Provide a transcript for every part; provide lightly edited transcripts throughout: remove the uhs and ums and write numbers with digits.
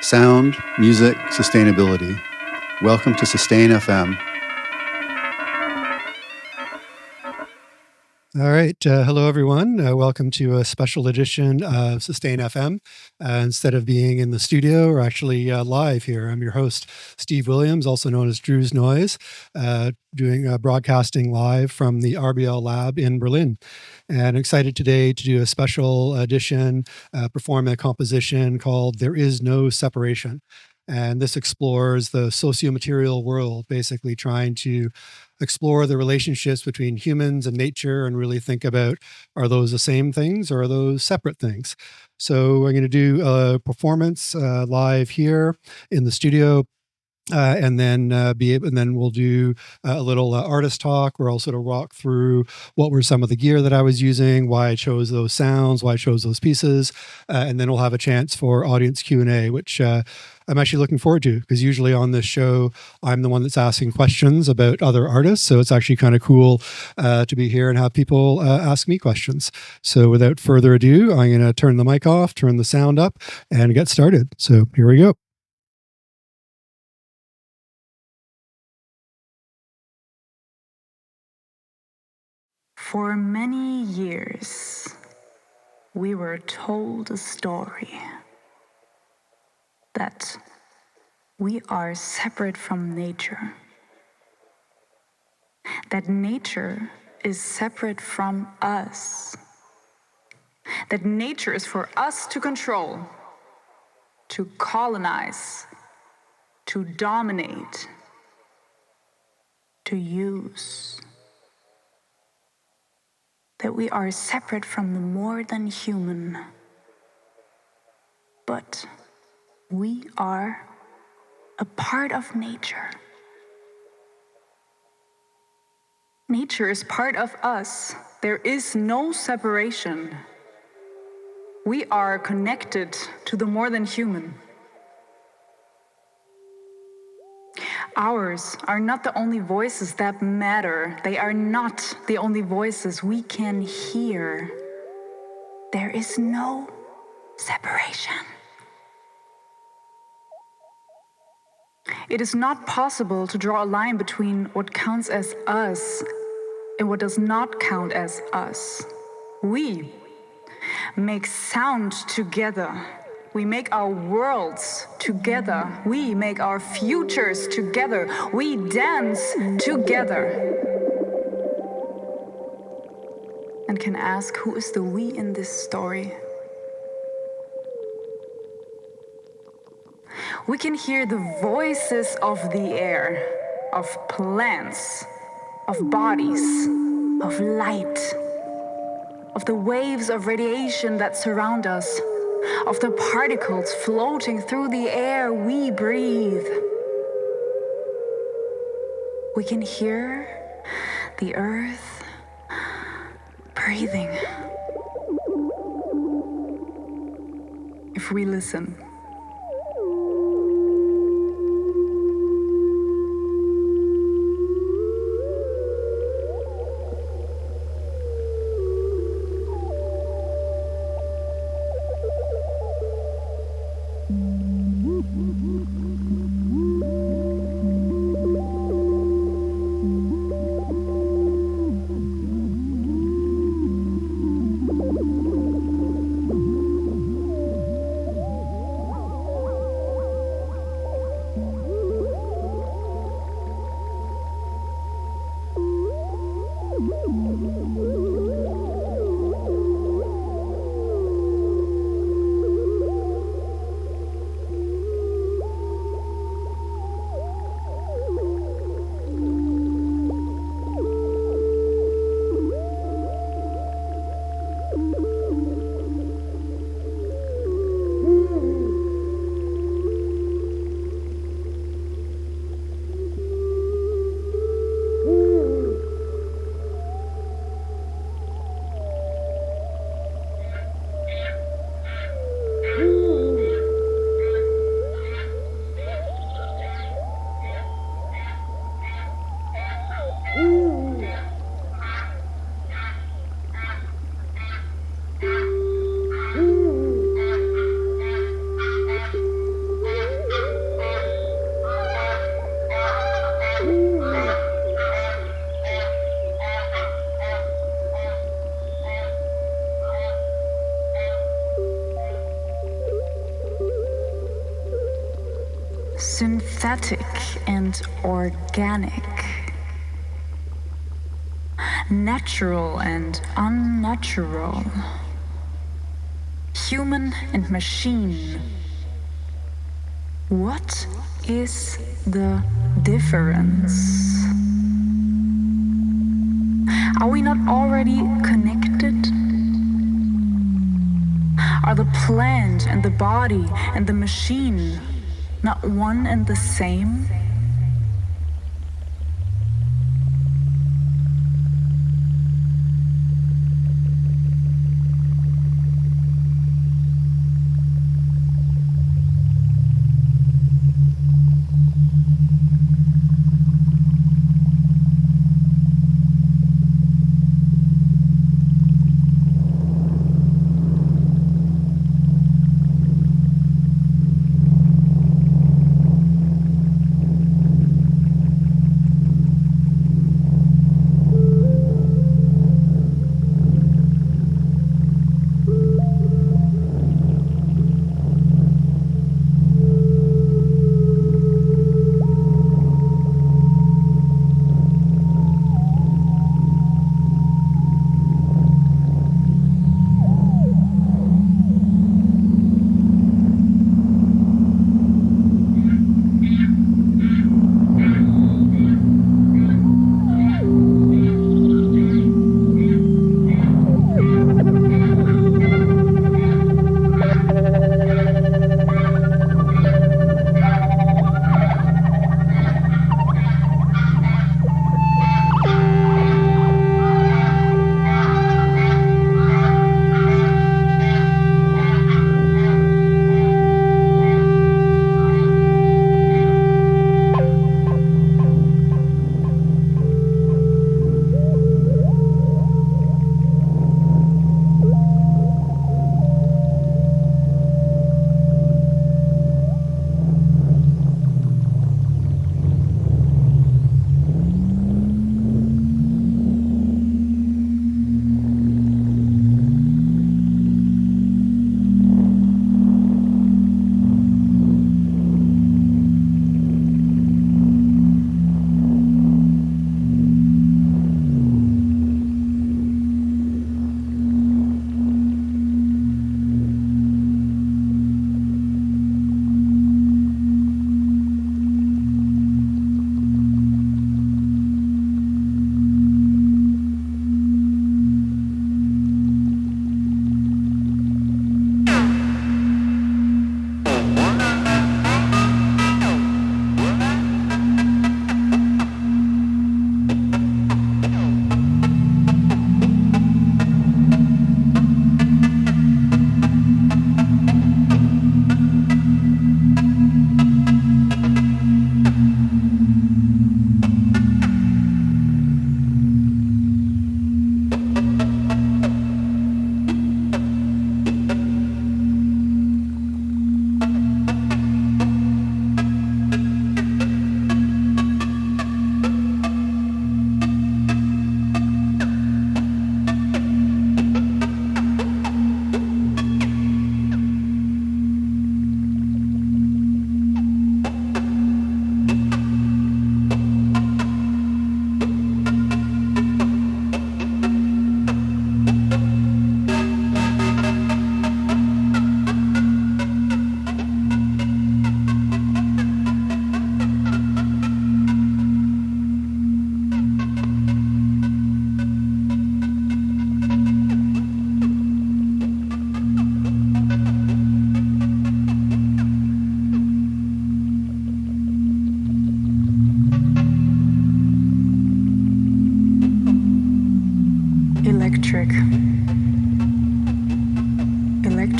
Sound, music, sustainability. Welcome to Sustain FM. All right. Hello, everyone. Welcome to a special edition of Sustain FM. Instead of being in the studio, we're actually live here. I'm your host, Steve Williams, also known as Drusnoise, doing broadcasting live from the RBL lab in Berlin. And excited today to do a special edition, perform a composition called There Is No Separation. And this explores the sociomaterial world, basically trying to explore the relationships between humans and nature and really think about, are those the same things or are those separate things? So I'm going to do a performance live here in the studio. And then we'll do a little artist talk where I'll sort of walk through what were some of the gear that I was using, why I chose those sounds, why I chose those pieces, and then we'll have a chance for audience Q&A, which I'm actually looking forward to, because usually on this show I'm the one that's asking questions about other artists, so it's actually kind of cool to be here and have people ask me questions. So without further ado, I'm going to turn the mic off, turn the sound up, and get started. So here we go. For many years, we were told a story that we are separate from nature, that nature is separate from us, that nature is for us to control, to colonize, to dominate, to use. That we are separate from the more than human, but we are a part of nature. Nature is part of us. There is no separation. We are connected to the more than human. Ours are not the only voices that matter. They are not the only voices we can hear. There is no separation. It is not possible to draw a line between what counts as us and what does not count as us. We make sound together. We make our worlds together. We make our futures together. We dance together. And can ask, who is the we in this story? We can hear the voices of the air, of plants, of bodies, of light, of the waves of radiation that surround us, of the particles floating through the air we breathe. We can hear the earth breathing if we listen. synthetic and organic, natural and unnatural, human and machine. What is the difference? Are we not already connected? Are the plant and the body and the machine not one and the same?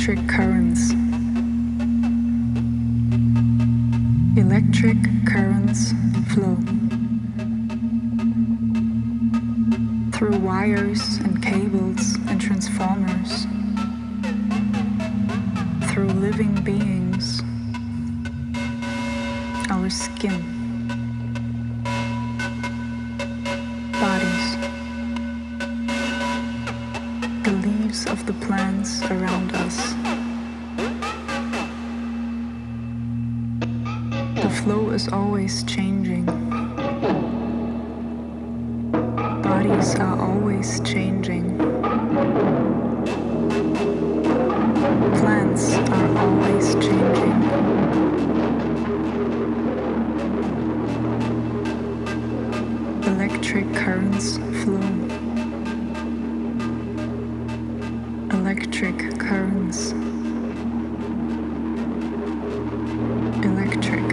electric currents. Electric currents flow through wires and cables and transformers, through living beings, our skin, bodies, the leaves of the plants around us, the The flow is always changing. Bodies are always changing. Plants are always changing. Electric currents flow. Electric currents. Electric.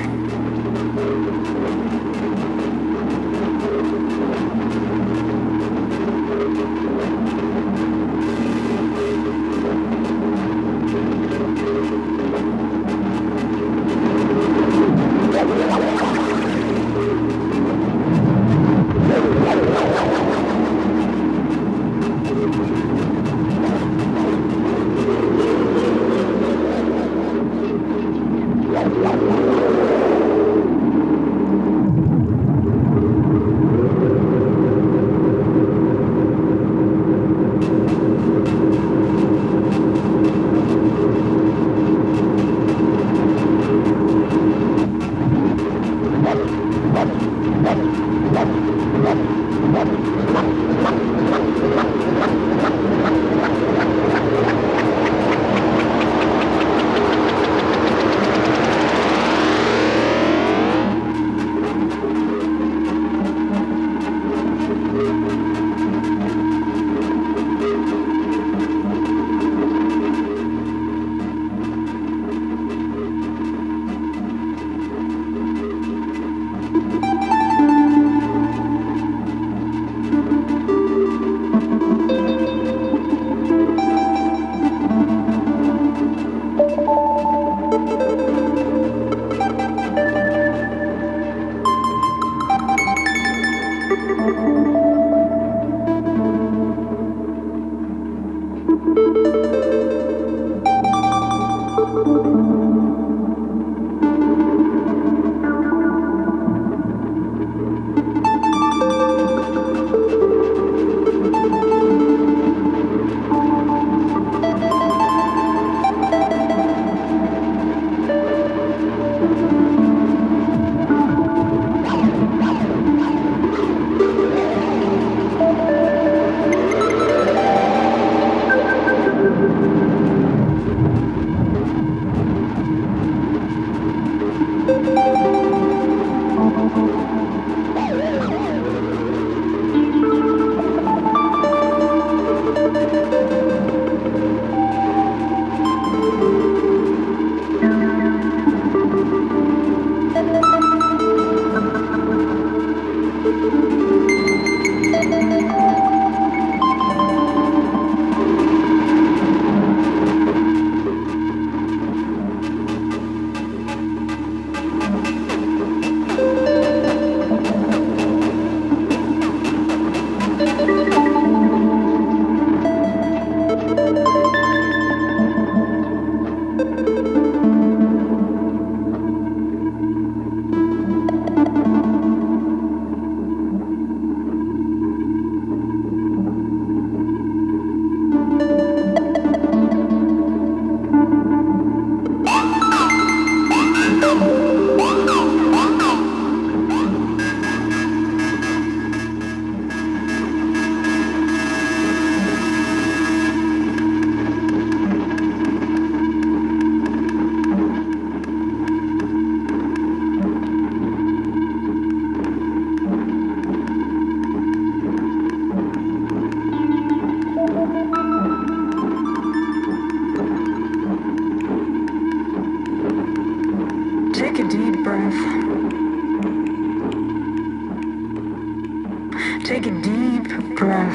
Take a deep breath.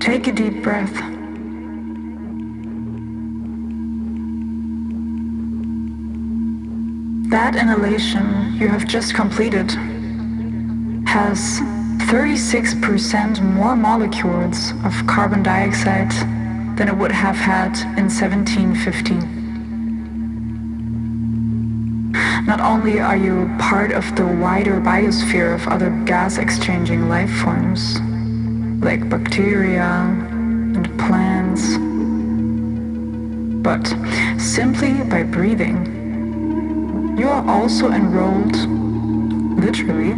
Take a deep breath. That inhalation you have just completed has 36% more molecules of carbon dioxide than it would have had in 1750. Not only are you part of the wider biosphere of other gas-exchanging life forms, like bacteria and plants, but simply by breathing. You are also enrolled, literally,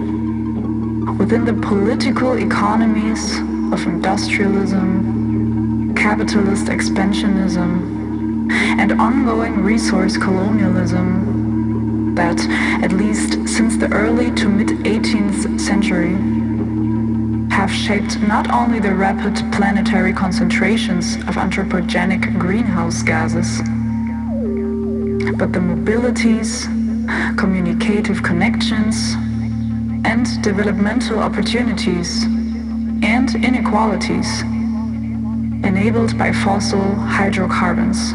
within the political economies of industrialism, capitalist expansionism, and ongoing resource colonialism that, at least since the early to mid-18th century, have shaped not only the rapid planetary concentrations of anthropogenic greenhouse gases, but the mobilities, communicative connections, and developmental opportunities and inequalities enabled by fossil hydrocarbons.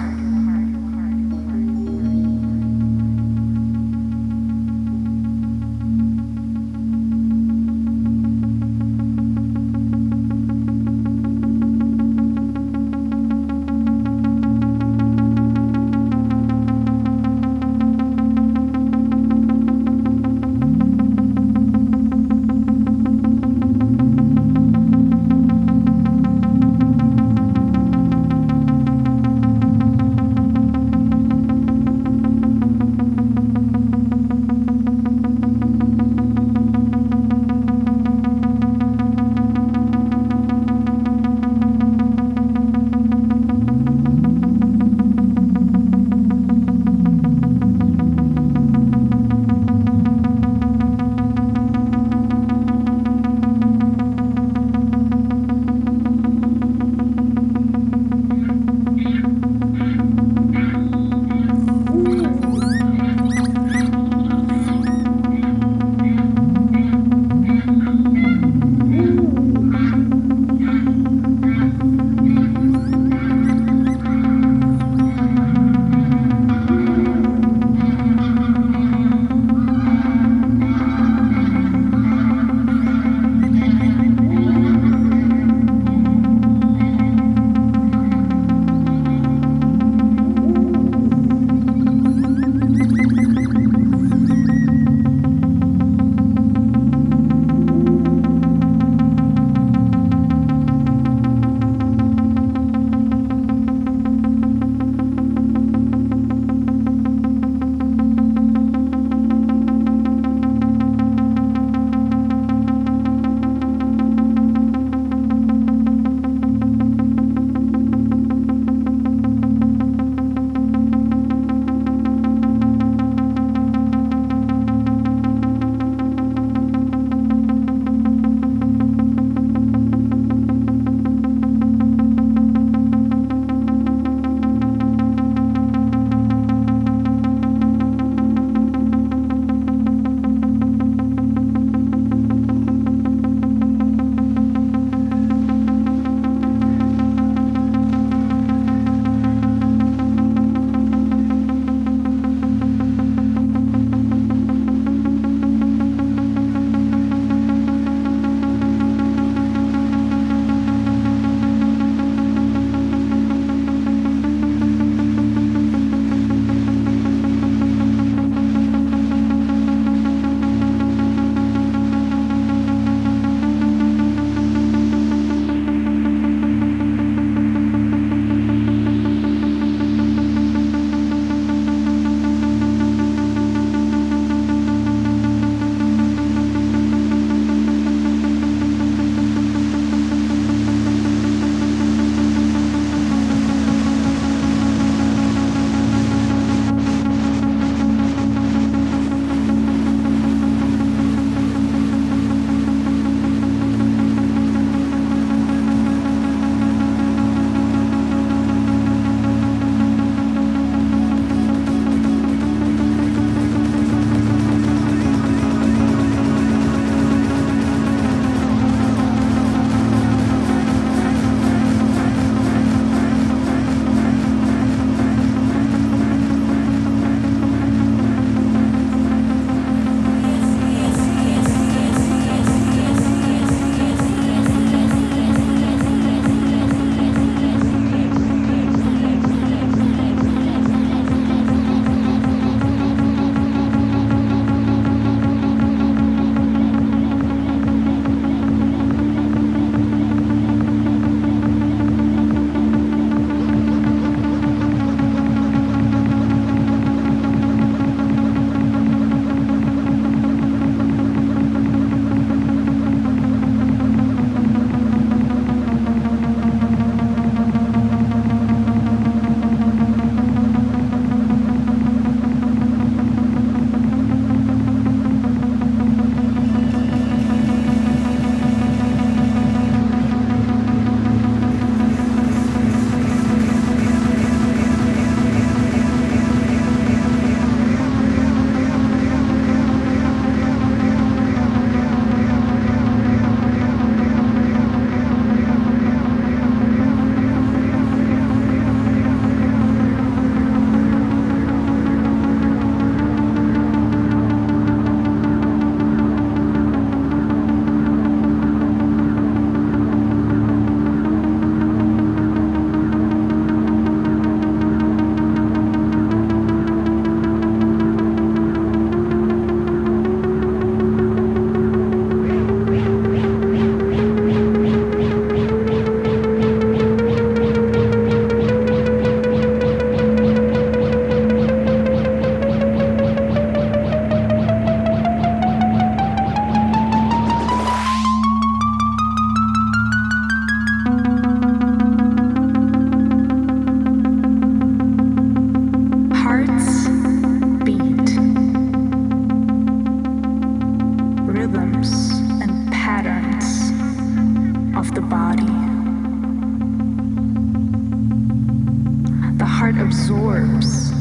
Heart absorbs,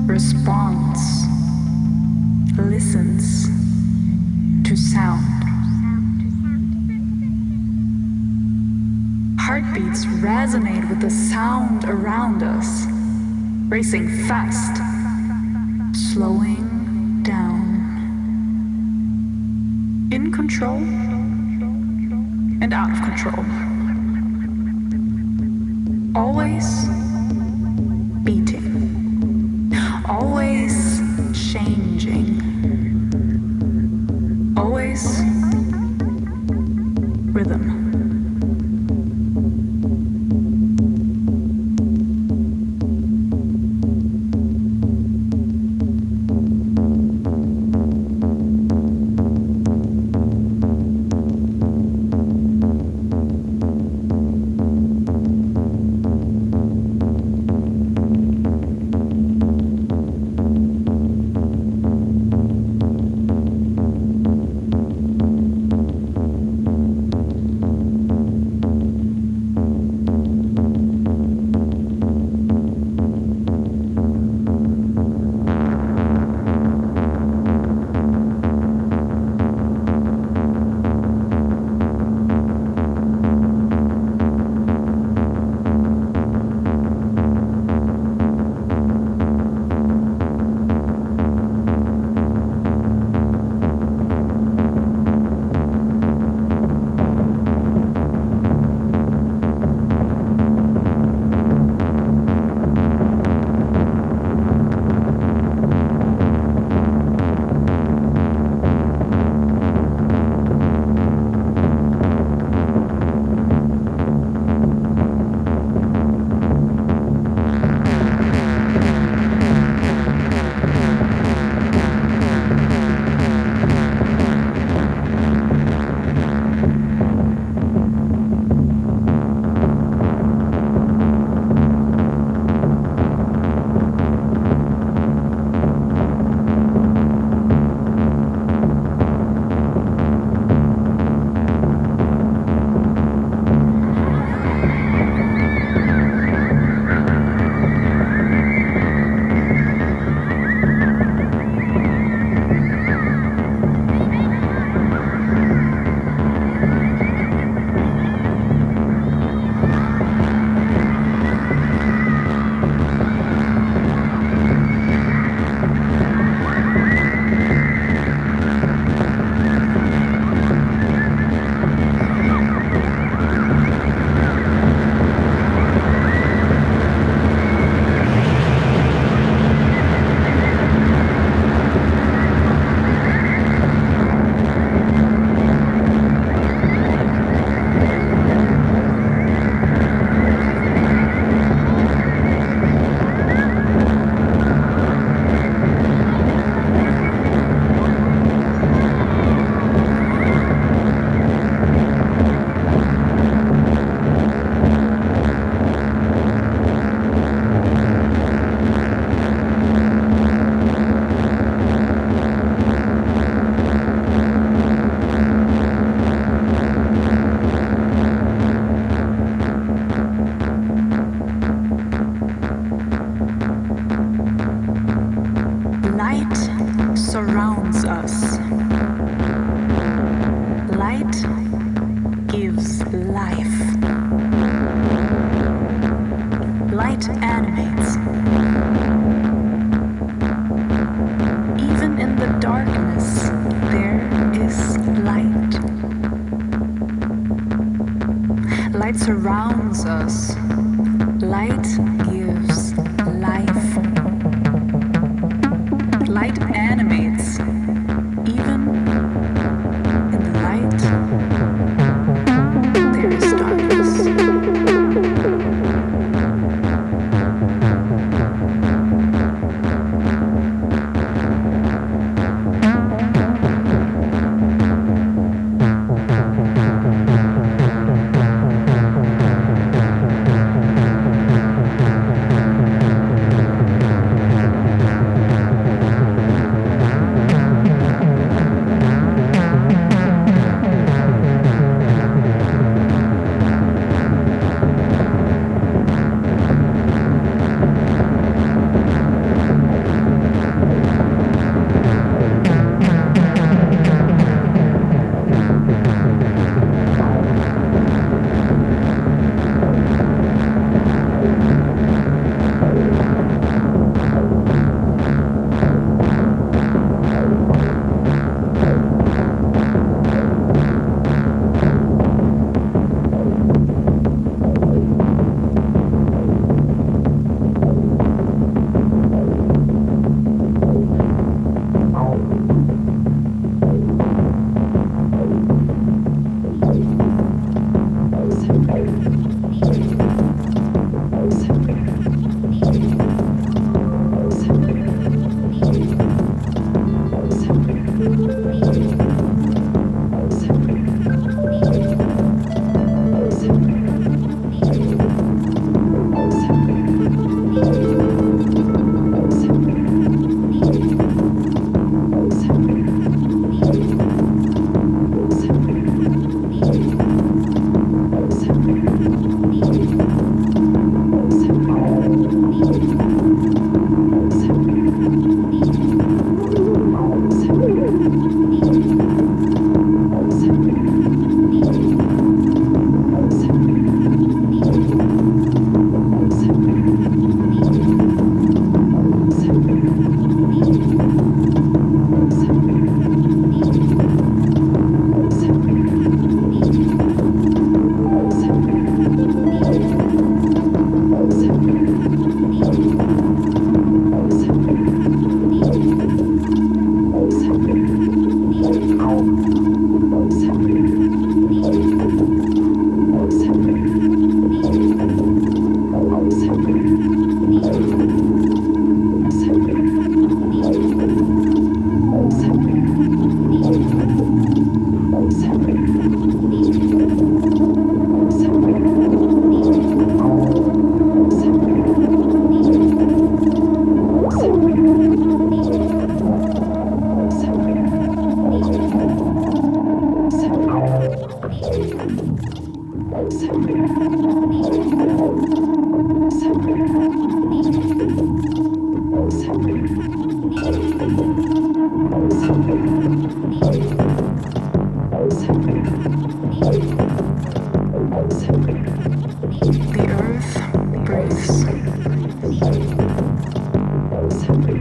responds, listens to sound. Heartbeats resonate with the sound around us, racing fast, slowing down. In control and out of control. Always beating, always changing, always rhythm.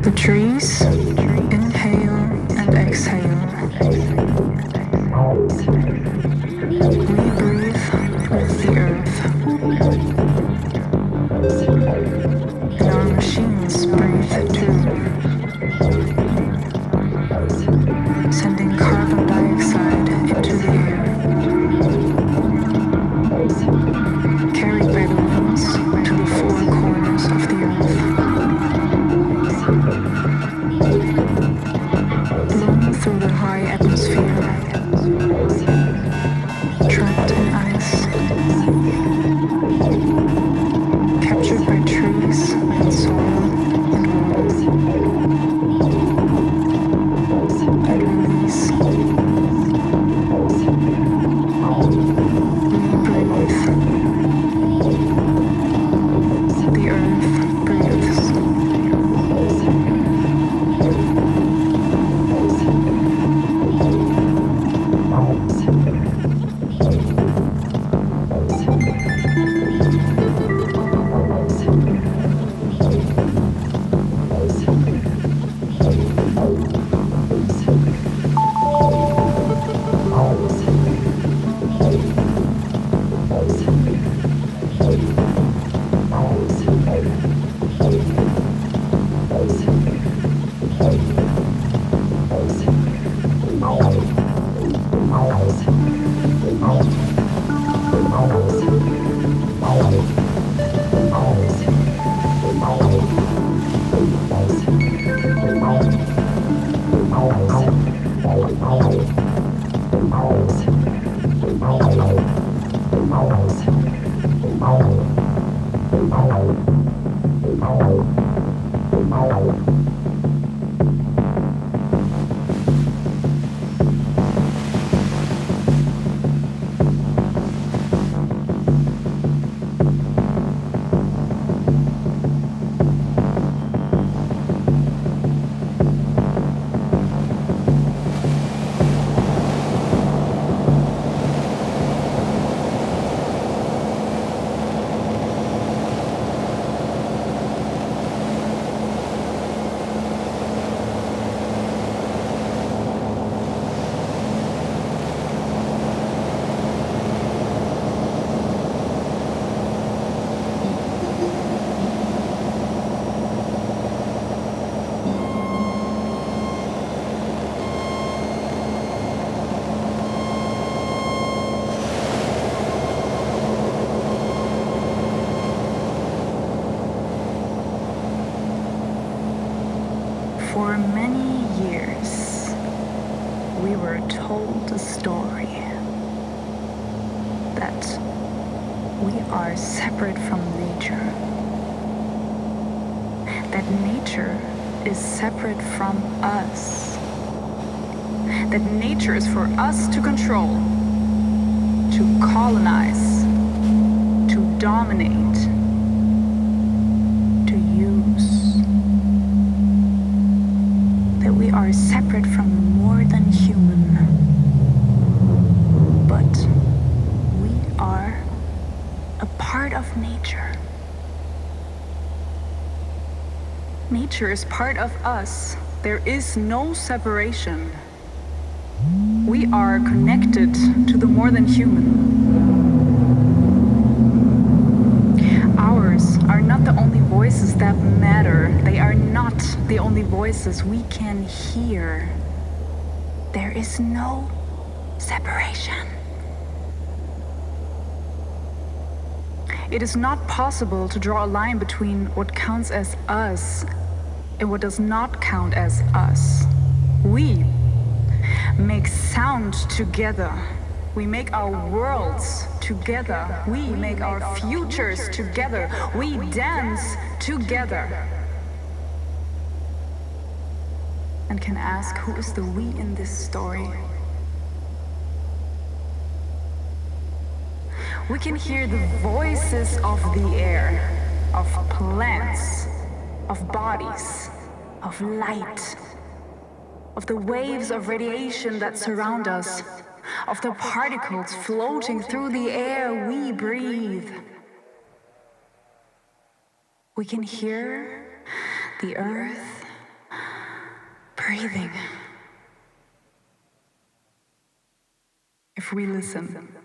The trees inhale and exhale. We breathe with the earth. And our machines breathe too, sending carbon dioxide into the air, carried by the winds to the four corners of the earth, blown through the high atmosphere, trapped in ice, captured by trees and soil and water, and release. We breathe. The earth breathes. For many years, we were told a story that we are separate from nature, that nature is separate from us, that nature is for us to control, to colonize, to dominate, to use. That we are separate from more than human, but we are a part of nature. Nature is part of us. There is no separation. We are connected to the more than human. Ours are not the only voices that matter. They are not the only voices we can hear. There is no separation. It is not possible to draw a line between what counts as us and what does not count as us. We make sound together. We make our worlds together. We make our futures together. We dance together. And can ask, who is the we in this story? We can hear the voices of the air, of plants, of bodies, of light, of the waves of radiation that surround us, of the particles floating through the air we breathe. We can hear the earth breathing. If we listen.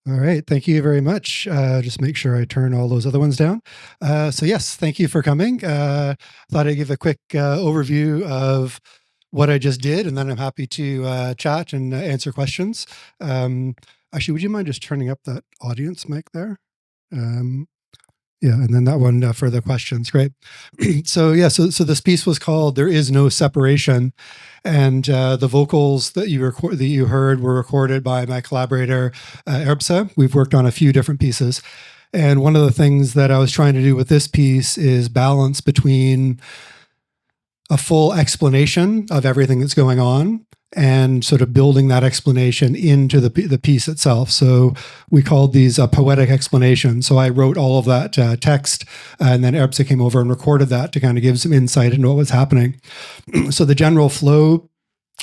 All right. Thank you very much. Just make sure I turn all those other ones down. So yes, thank you for coming. Thought I'd give a quick overview of what I just did, and then I'm happy to chat and answer questions. Actually, would you mind just turning up that audience mic there? Yeah, and then that one for the questions. Great. So this piece was called "There Is No Separation," and the vocals that you heard were recorded by my collaborator Erbse. We've worked on a few different pieces, and one of the things that I was trying to do with this piece is balance between a full explanation of everything that's going on and sort of building that explanation into the piece itself. So we called these poetic explanations. So I wrote all of that text, and then Erbse came over and recorded that to kind of give some insight into what was happening. So the general flow,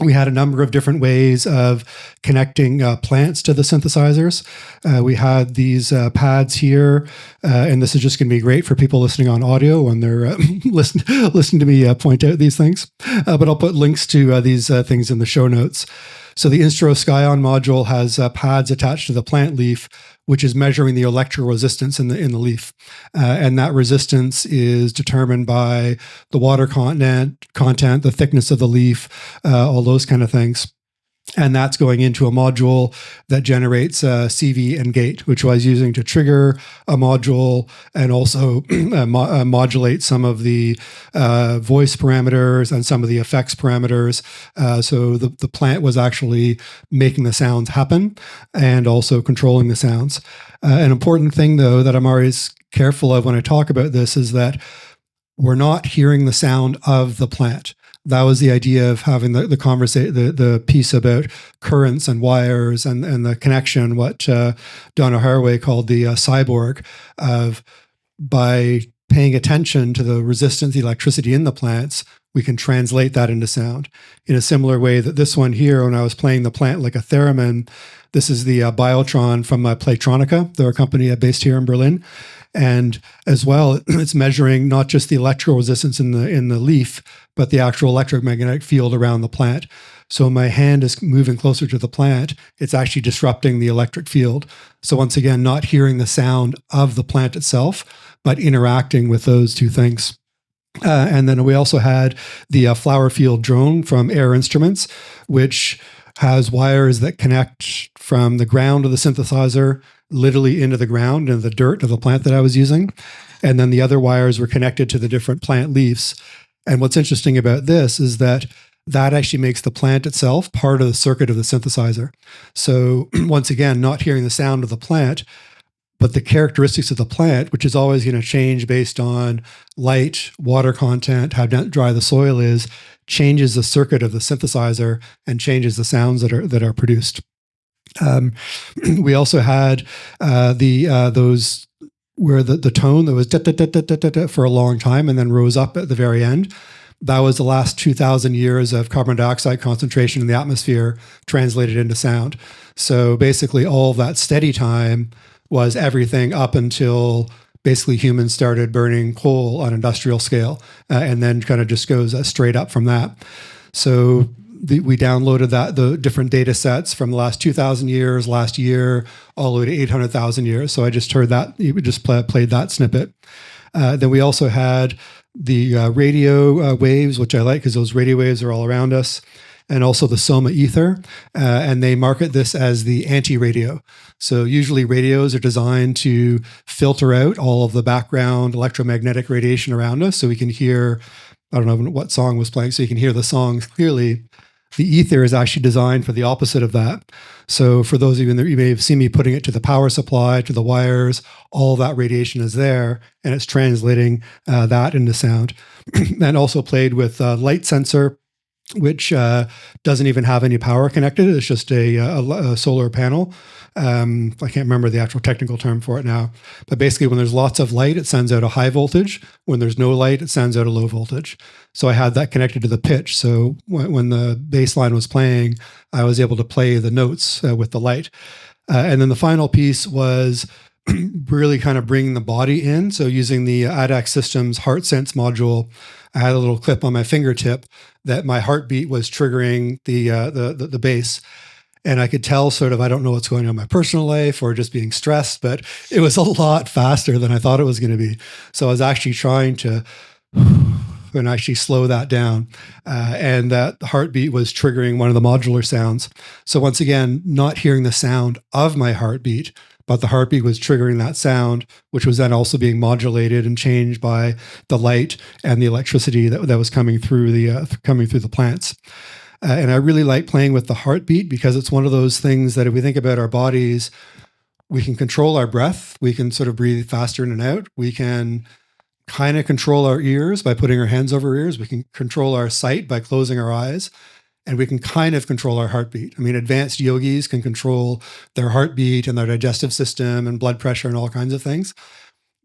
we had a number of different ways of connecting plants to the synthesizers. We had these pads here, and this is just going to be great for people listening on audio when they're listening to me point out these things. But I'll put links to these things in the show notes. So the Instro Skyon module has pads attached to the plant leaf, which is measuring the electrical resistance in the leaf, and that resistance is determined by the water content, the thickness of the leaf, all those kind of things. And that's going into a module that generates CV and gate, which I was using to trigger a module and also modulate some of the voice parameters and some of the effects parameters. So the plant was actually making the sounds happen and also controlling the sounds. An important thing, though, that I'm always careful of when I talk about this is that we're not hearing the sound of the plant. That was the idea of having the piece about currents and wires and the connection, what Donna Haraway called the cyborg, of by paying attention to the resistance, the electricity in the plants, we can translate that into sound in a similar way that this one here, when I was playing the plant like a theremin, this is the Biotron from Playtronica. They're a company based here in Berlin. And as well, it's measuring not just the electrical resistance in the leaf, but the actual electromagnetic field around the plant. So my hand is moving closer to the plant. It's actually disrupting the electric field. So once again, not hearing the sound of the plant itself, but interacting with those two things. And then we also had the flower field drone from Air Instruments, which has wires that connect from the ground of the synthesizer literally into the ground and the dirt of the plant that I was using. And then the other wires were connected to the different plant leaves. And what's interesting about this is that actually makes the plant itself part of the circuit of the synthesizer. So once again, not hearing the sound of the plant, but the characteristics of the plant, which is always going to change based on light, water content, how dry the soil is, changes the circuit of the synthesizer and changes the sounds that are produced. We also had those where the tone that was da, da, da, da, da, da, for a long time and then rose up at the very end. That was the last 2,000 years of carbon dioxide concentration in the atmosphere translated into sound. So basically all of that steady time was everything up until basically humans started burning coal on industrial scale, and then kind of just goes straight up from that. So we downloaded the different data sets from the last 2,000 years, last year, all the way to 800,000 years. So I just heard that, we just played that snippet. Then we also had the radio waves, which I like because those radio waves are all around us, and also the Soma ether. And they market this as the anti-radio. So usually radios are designed to filter out all of the background electromagnetic radiation around us so we can hear, I don't know what song was playing, so you can hear the songs clearly. The ether is actually designed for the opposite of that. So for those of you that you may have seen me putting it to the power supply, to the wires, all that radiation is there, and it's translating that into sound. And also played with light sensor which doesn't even have any power connected. It's just a solar panel. I can't remember the actual technical term for it now. But basically, when there's lots of light, it sends out a high voltage. When there's no light, it sends out a low voltage. So I had that connected to the pitch. So when the bass line was playing, I was able to play the notes with the light. And then the final piece was really kind of bringing the body in. So using the ADAC Systems Heart Sense module, I had a little clip on my fingertip that my heartbeat was triggering the bass. And I could tell sort of, I don't know what's going on in my personal life or just being stressed, but it was a lot faster than I thought it was going to be. So I was actually trying to and actually slow that down. And that heartbeat was triggering one of the modular sounds. So once again, not hearing the sound of my heartbeat, but the heartbeat was triggering that sound, which was then also being modulated and changed by the light and the electricity that was coming through the plants. And I really like playing with the heartbeat because it's one of those things that if we think about our bodies, we can control our breath. We can sort of breathe faster in and out. We can kind of control our ears by putting our hands over our ears. We can control our sight by closing our eyes. And we can kind of control our heartbeat. I mean, advanced yogis can control their heartbeat and their digestive system and blood pressure and all kinds of things.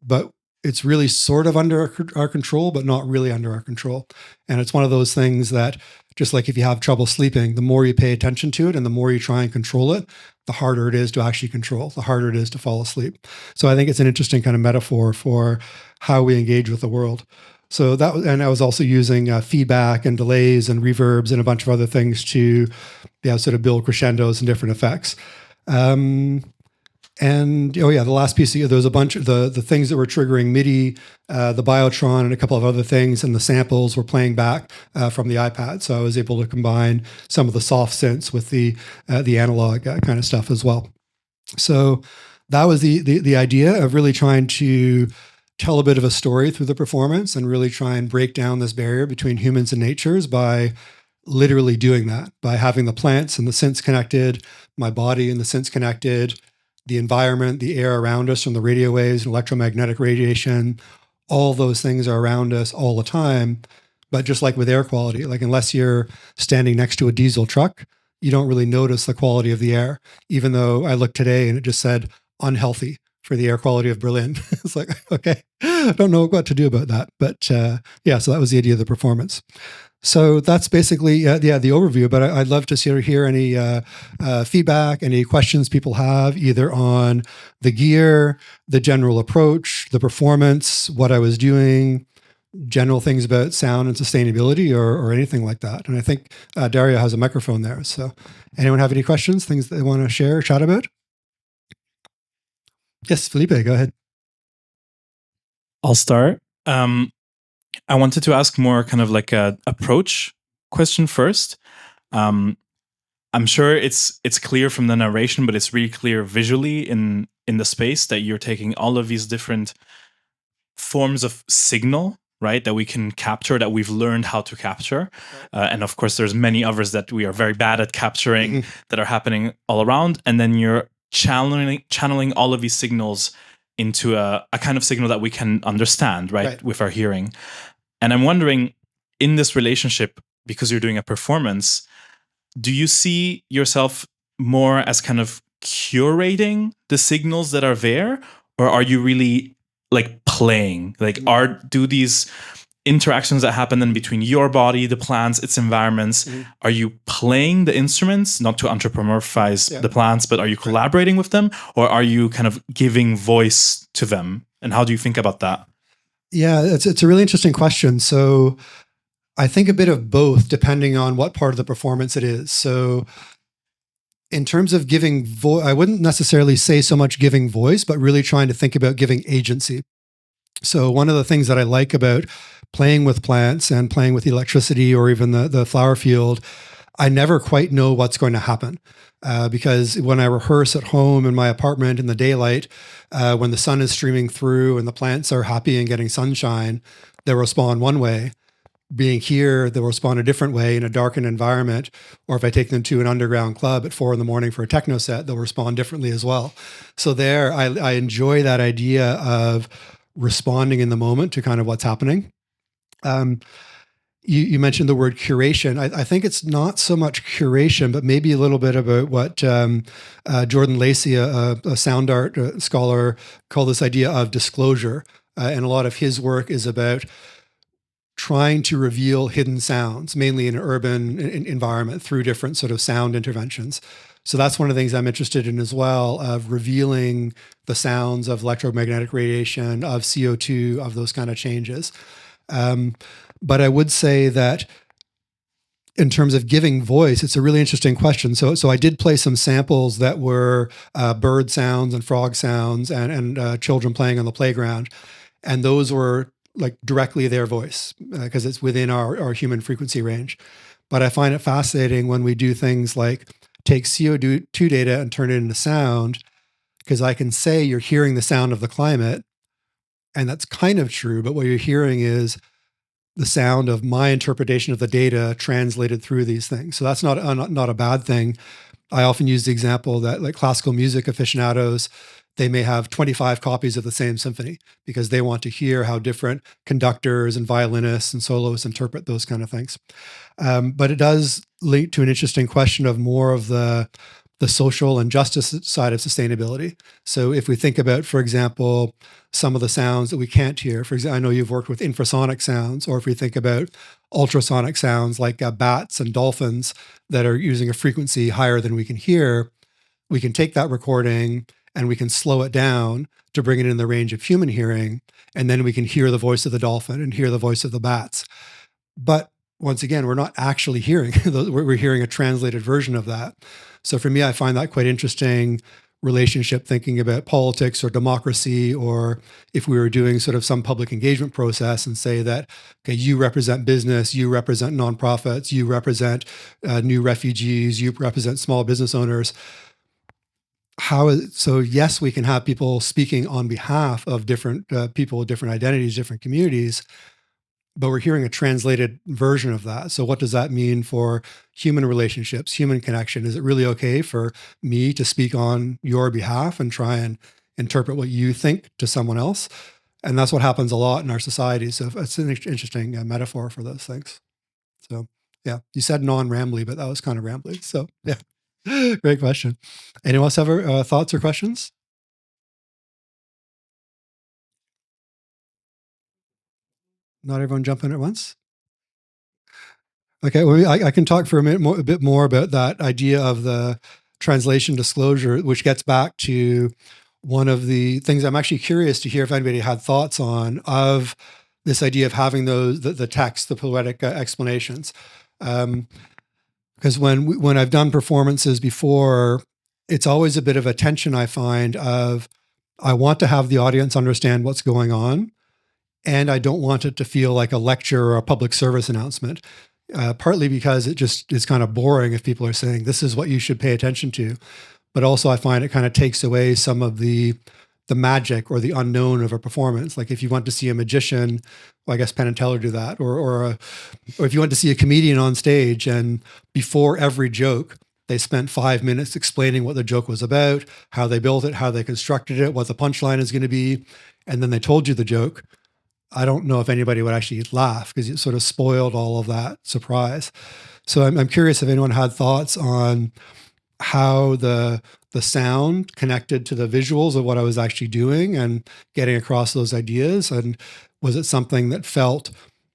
But it's really sort of under our control, but not really under our control. And it's one of those things that, just like if you have trouble sleeping, the more you pay attention to it and the more you try and control it, the harder it is to actually control, the harder it is to fall asleep. So I think it's an interesting kind of metaphor for how we engage with the world. So that was, and I was also using feedback and delays and reverbs and a bunch of other things to, sort of build crescendos and different effects. And the last piece, there was a bunch of the things that were triggering MIDI, the Biotron, and a couple of other things, and the samples were playing back from the iPad. So I was able to combine some of the soft synths with the analog kind of stuff as well. So that was the idea of really trying to tell a bit of a story through the performance and really try and break down this barrier between humans and natures by literally doing that, by having the plants and the synths connected, my body and the synths connected, the environment, the air around us from the radio waves and electromagnetic radiation, all those things are around us all the time. But just like with air quality, like unless you're standing next to a diesel truck, you don't really notice the quality of the air, even though I looked today and it just said unhealthy for the air quality of Berlin. It's like, okay, I don't know what to do about that. But so that was the idea of the performance. So that's basically, the overview, but I'd love to hear any feedback, any questions people have, either on the gear, the general approach, the performance, what I was doing, general things about sound and sustainability or anything like that. And I think Dario has a microphone there. So anyone have any questions, things they want to share, chat about? Yes, Felipe, go ahead. I'll start. I wanted to ask more kind of like a approach question first. I'm sure it's clear from the narration, but it's really clear visually in the space that you're taking all of these different forms of signal, right, that we can capture, that we've learned how to capture. And of course, there's many others that we are very bad at capturing that are happening all around. And then you're channeling all of these signals into a kind of signal that we can understand, right, with our hearing. And I'm wondering, in this relationship, because you're doing a performance, do you see yourself more as kind of curating the signals that are there, or are you really like playing? Like, do these interactions that happen in between your body, the plants, its environments, are you playing the instruments, not to anthropomorphize the plants, but are you collaborating with them, or are you kind of giving voice to them? And how do you think about that? Yeah, it's a really interesting question. So I think a bit of both, depending on what part of the performance it is. So in terms of giving voice, I wouldn't necessarily say so much giving voice, but really trying to think about giving agency. So one of the things that I like about playing with plants and playing with electricity or even the flower field, I never quite know what's going to happen. Because when I rehearse at home in my apartment in the daylight, when the sun is streaming through and the plants are happy and getting sunshine, they'll respond one way. Being here, they'll respond a different way in a darkened environment. Or if I take them to an underground club at 4 a.m. for a techno set, they'll respond differently as well. So there, I enjoy that idea of responding in the moment to kind of what's happening. you mentioned the word curation. I think it's not so much curation, but maybe a little bit about what Jordan Lacey, a sound art scholar, called this idea of disclosure. And a lot of his work is about trying to reveal hidden sounds, mainly in an urban environment through different sort of sound interventions. So that's one of the things I'm interested in as well, of revealing the sounds of electromagnetic radiation, of CO2, of those kind of changes. But I would say that in terms of giving voice, it's a really interesting question. So I did play some samples that were bird sounds and frog sounds and children playing on the playground. And those were like directly their voice because it's within our human frequency range. But I find it fascinating when we do things like take CO2 data and turn it into sound, because I can say you're hearing the sound of the climate, and that's kind of true, but what you're hearing is the sound of my interpretation of the data translated through these things. So that's not a bad thing. I often use the example that like classical music aficionados, they may have 25 copies of the same symphony because they want to hear how different conductors and violinists and soloists interpret those kind of things. But it does lead to an interesting question of more of the social and justice side of sustainability. So if we think about, for example, some of the sounds that we can't hear, for example, I know you've worked with infrasonic sounds, or if we think about ultrasonic sounds like bats and dolphins that are using a frequency higher than we can hear, we can take that recording and we can slow it down to bring it in the range of human hearing, and then we can hear the voice of the dolphin and hear the voice of the bats. But once again, we're not actually hearing, we're hearing a translated version of that. So for me, I find that quite interesting relationship, thinking about politics or democracy, or if we were doing sort of some public engagement process and say that, okay, you represent business, you represent nonprofits, you represent new refugees, you represent small business owners. So yes, we can have people speaking on behalf of different people with different identities, different communities, but we're hearing a translated version of that. So what does that mean for human relationships, human connection? Is it really okay for me to speak on your behalf and try and interpret what you think to someone else? And that's what happens a lot in our society. So it's an interesting metaphor for those things. So yeah, you said non-rambly, but that was kind of rambly. So yeah, great question. Anyone else have thoughts or questions? Not everyone jump in at once? Okay, well, I can talk for a bit more about that idea of the translation disclosure, which gets back to one of the things I'm actually curious to hear if anybody had thoughts on, of this idea of having the text, the poetic explanations. Because when I've done performances before, it's always a bit of a tension, I find, of I want to have the audience understand what's going on, and I don't want it to feel like a lecture or a public service announcement, partly because it just is kind of boring if people are saying, this is what you should pay attention to. But also I find it kind of takes away some of the magic or the unknown of a performance. Like if you want to see a magician, well, I guess Penn and Teller do that, or if you want to see a comedian on stage and before every joke, they spent 5 minutes explaining what the joke was about, how they built it, how they constructed it, what the punchline is going to be, and then they told you the joke. I don't know if anybody would actually laugh because it sort of spoiled all of that surprise. So I'm curious if anyone had thoughts on how the sound connected to the visuals of what I was actually doing and getting across those ideas. And was it something that felt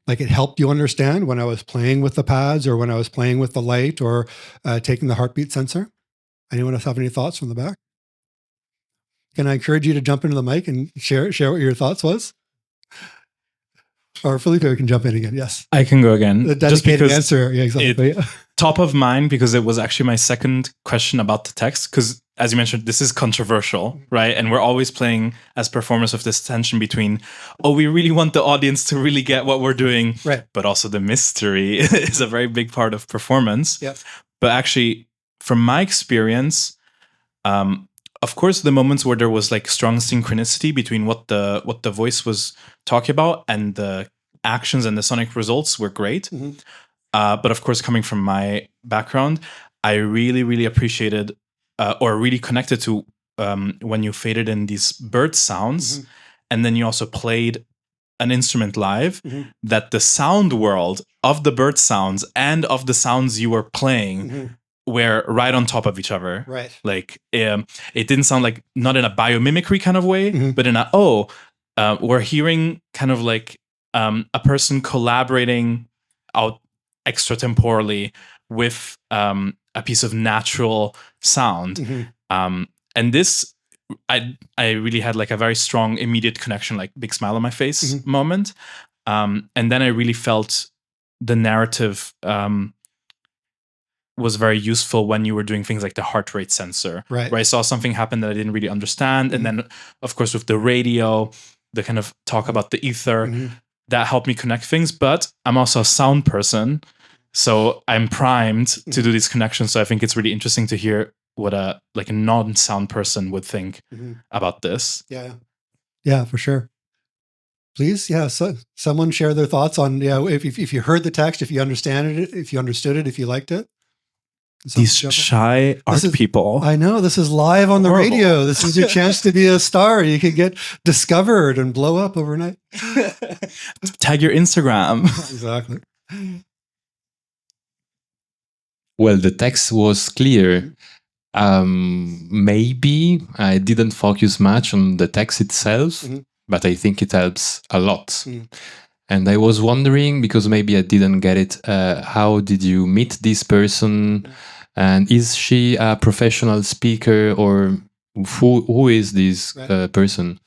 like it helped you understand when I was playing with the pads or when I was playing with the light or taking the heartbeat sensor? Anyone else have any thoughts from the back? Can I encourage you to jump into the mic and share what your thoughts was? Or Felipe can jump in again. Yes, I can go again. The dedicated answer. Yeah, exactly. Top of mind because it was actually my second question about the text. Because as you mentioned, this is controversial, right? And we're always playing as performers of this tension between, oh, we really want the audience to really get what we're doing, right? But also the mystery is a very big part of performance. Yep. But actually, from my experience, of course, the moments where there was like strong synchronicity between what the voice was talking about and the actions and the sonic results were great. Mm-hmm. But of course, coming from my background, I really, really appreciated or really connected to when you faded in these bird sounds, mm-hmm. and then you also played an instrument live, mm-hmm. that the sound world of the bird sounds and of the sounds you were playing were right on top of each other. Right. Like it didn't sound like, not in a biomimicry kind of way, but in a, we're hearing kind of like a person collaborating out extratemporally with a piece of natural sound. And this, I really had like a very strong immediate connection, like big smile on my face moment. And then I really felt the narrative was very useful when you were doing things like the heart rate sensor, right, where I saw something happen that I didn't really understand. And then, of course, with the radio, the kind of talk about the ether, that helped me connect things. But I'm also a sound person, so I'm primed to do these connections. So I think it's really interesting to hear what a non-sound person would think about this. Yeah, for sure. Please, so someone share their thoughts on if you heard the text, if you understand it, if you understood it, if you liked it. These shy art people. I know, this is live on the radio. This is your chance to be a star. You can get discovered and blow up overnight. Tag your Instagram. Exactly. Well, the text was clear. Maybe I didn't focus much on the text itself, but I think it helps a lot. And I was wondering, because maybe I didn't get it, how did you meet this person? And is she a professional speaker, or who is this person?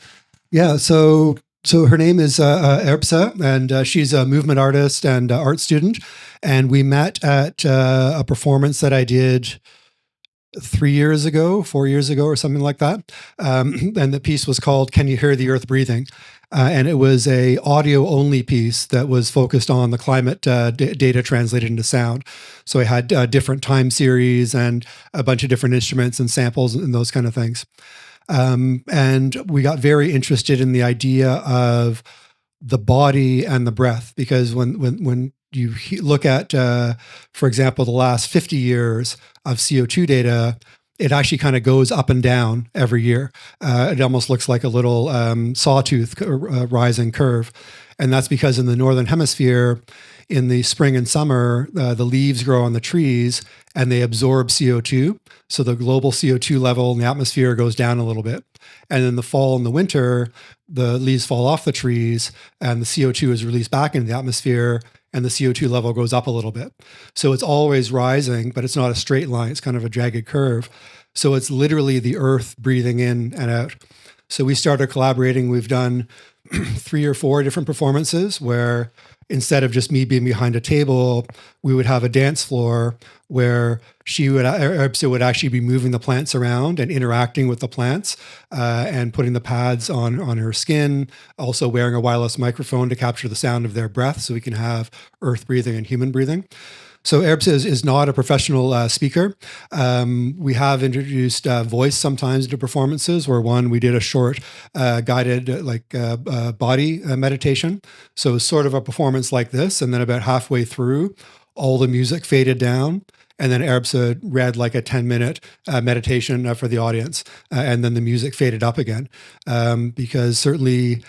Yeah, so her name is Erbse, and she's a movement artist and art student. And we met at a performance that I did 4 years ago, or something like that. And the piece was called "Can You Hear the Earth Breathing?" And it was a audio only piece that was focused on the climate data translated into sound. So I had different time series and a bunch of different instruments and samples and those kind of things. And we got very interested in the idea of the body and the breath, because when you look at, for example, the last 50 years of CO2 data, it actually kind of goes up and down every year. It almost looks like a little sawtooth rising curve. And that's because in the Northern Hemisphere, in the spring and summer, the leaves grow on the trees and they absorb CO2. So the global CO2 level in the atmosphere goes down a little bit. And in the fall and the winter, the leaves fall off the trees and the CO2 is released back into the atmosphere, and the CO2 level goes up a little bit. So it's always rising, but it's not a straight line. It's kind of a jagged curve. So it's literally the earth breathing in and out. So we started collaborating. We've done 3 or 4 different performances where instead of just me being behind a table, we would have a dance floor where Erbse would actually be moving the plants around and interacting with the plants and putting the pads on her skin, also wearing a wireless microphone to capture the sound of their breath so we can have earth breathing and human breathing. So Erbse is not a professional speaker. We have introduced voice sometimes into performances, where we did a short guided body meditation. So sort of a performance like this, and then about halfway through, all the music faded down, and then Erbse read like a 10-minute meditation for the audience, and then the music faded up again. Because certainly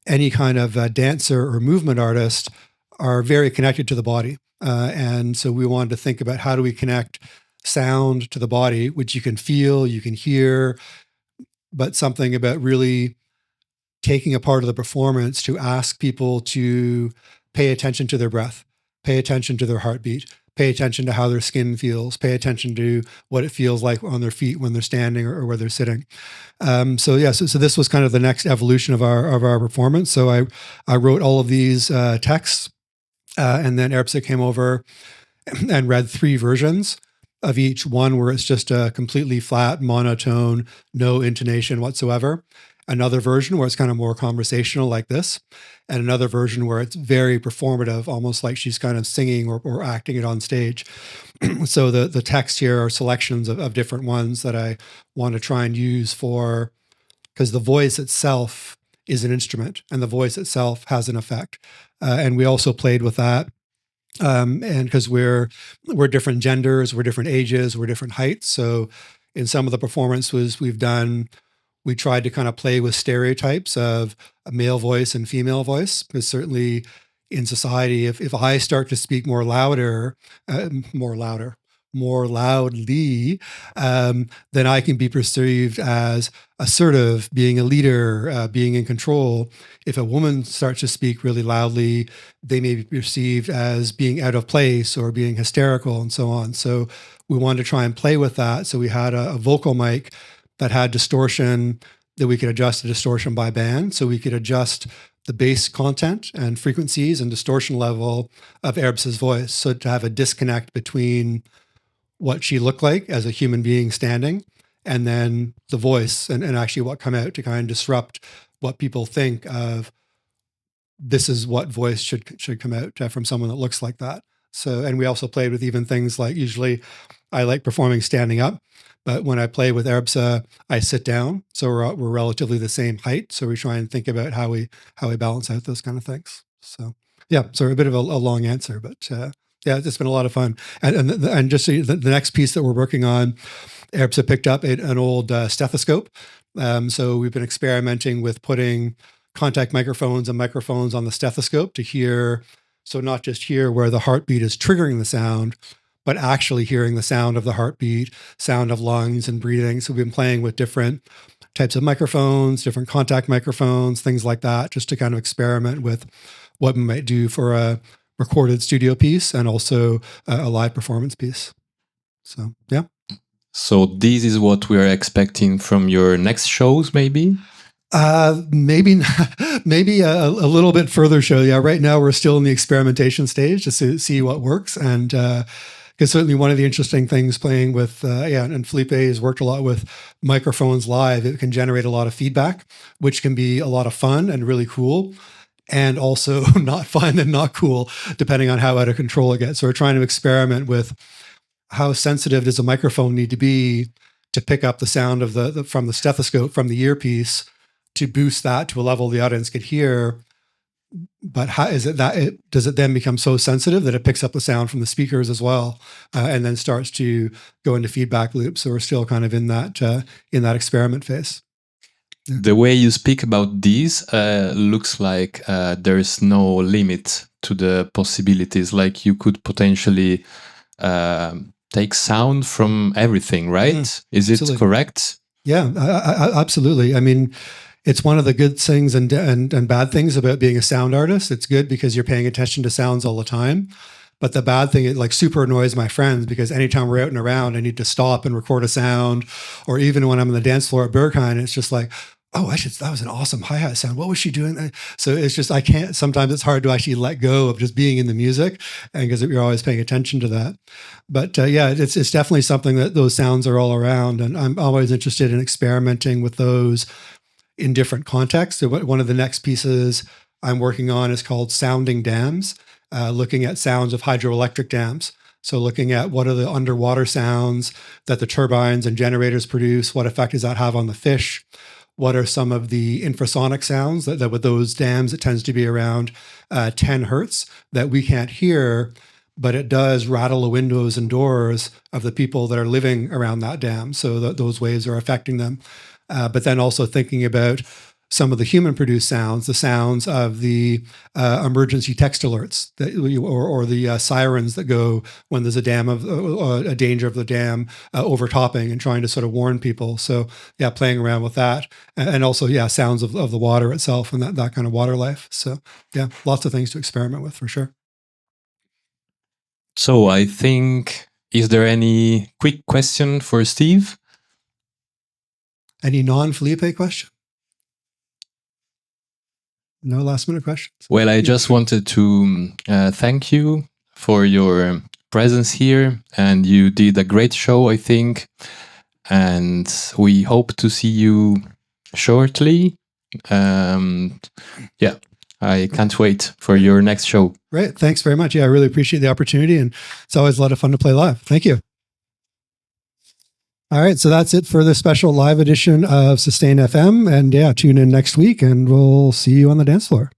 any kind of dancer or movement artist are very connected to the body. And so we wanted to think about how do we connect sound to the body, which you can feel, you can hear, but something about really taking a part of the performance to ask people to pay attention to their breath, pay attention to their heartbeat, pay attention to how their skin feels, pay attention to what it feels like on their feet when they're standing or where they're sitting. So this was kind of the next evolution of our performance. So I wrote all of these texts. And then Erbse came over and read 3 versions of each one, where it's just a completely flat, monotone, no intonation whatsoever. Another version where it's kind of more conversational like this. And another version where it's very performative, almost like she's kind of singing or acting it on stage. So the text here are selections of different ones that I want to try and use because the voice itself is an instrument and the voice itself has an effect. And we also played with that. And because we're different genders, we're different ages, we're different heights. So in some of the performances we tried to kind of play with stereotypes of a male voice and female voice, because certainly in society, if I start to speak more loudly, then I can be perceived as assertive, being a leader, being in control. If a woman starts to speak really loudly, they may be perceived as being out of place or being hysterical and so on. So we wanted to try and play with that. So we had a vocal mic that had distortion, that we could adjust the distortion by band. So we could adjust the bass content and frequencies and distortion level of Erbsa's voice. So to have a disconnect between what she looked like as a human being standing and then the voice and actually what come out to kind of disrupt what people think of this is what voice should come out from someone that looks like that. So, and we also played with even things like, usually I like performing standing up, but when I play with Erbsa, I sit down. So we're relatively the same height. So we try and think about how we balance out those kind of things. So yeah, so a bit of a long answer, but yeah, it's been a lot of fun. And just so the next piece that we're working on, Erbsa picked up an old stethoscope. So we've been experimenting with putting contact microphones and microphones on the stethoscope to hear, so not just hear where the heartbeat is triggering the sound, but actually hearing the sound of the heartbeat, sound of lungs and breathing. So we've been playing with different types of microphones, different contact microphones, things like that, just to kind of experiment with what we might do for a recorded studio piece and also a live performance piece. So, yeah. So this is what we are expecting from your next shows, maybe? Maybe a little bit further show. Yeah, right now we're still in the experimentation stage just to see what works. And because certainly one of the interesting things playing with, and Felipe has worked a lot with microphones live. It can generate a lot of feedback, which can be a lot of fun and really cool. And also not fun and not cool, depending on how out of control it gets. So we're trying to experiment with how sensitive does a microphone need to be to pick up the sound of from the stethoscope, from the earpiece, to boost that to a level the audience could hear. But how is it does it then become so sensitive that it picks up the sound from the speakers as well, and then starts to go into feedback loops? So we're still kind of in that experiment phase. Yeah. The way you speak about these looks like there's no limit to the possibilities. Like you could potentially take sound from everything, right? Is it Absolutely. correct? Yeah, absolutely. I mean, it's one of the good things and bad things about being a sound artist. It's good because you're paying attention to sounds all the time. But the bad thing, it like super annoys my friends because anytime we're out and around, I need to stop and record a sound. Or even when I'm on the dance floor at Berghain, it's just like, oh, that was an awesome hi-hat sound. What was she doing? So it's just, I can't, sometimes it's hard to actually let go of just being in the music, and because you're always paying attention to that. But yeah, it's definitely something that those sounds are all around. And I'm always interested in experimenting with those in different contexts. So one of the next pieces I'm working on is called Sounding Dams, looking at sounds of hydroelectric dams. So looking at what are the underwater sounds that the turbines and generators produce, what effect does that have on the fish? What are some of the infrasonic sounds that with those dams, it tends to be around 10 hertz that we can't hear, but it does rattle the windows and doors of the people that are living around that dam. So those waves are affecting them. But then also thinking about some of the human-produced sounds, the sounds of the emergency text alerts or the sirens that go when there's a danger of the dam overtopping and trying to sort of warn people. So yeah, playing around with that, and also sounds of the water itself and that kind of water life. So yeah, lots of things to experiment with for sure. So I think, is there any quick question for Steve? Any non-Felipe question? No last minute questions? Well, I just wanted to thank you for your presence here, and you did a great show, I think, and we hope to see you shortly. Yeah, I can't wait for your next show. Great, thanks very much. Yeah, I really appreciate the opportunity, and it's always a lot of fun to play live. Thank you. All right, so that's it for this special live edition of Sustain FM. And yeah, tune in next week and we'll see you on the dance floor.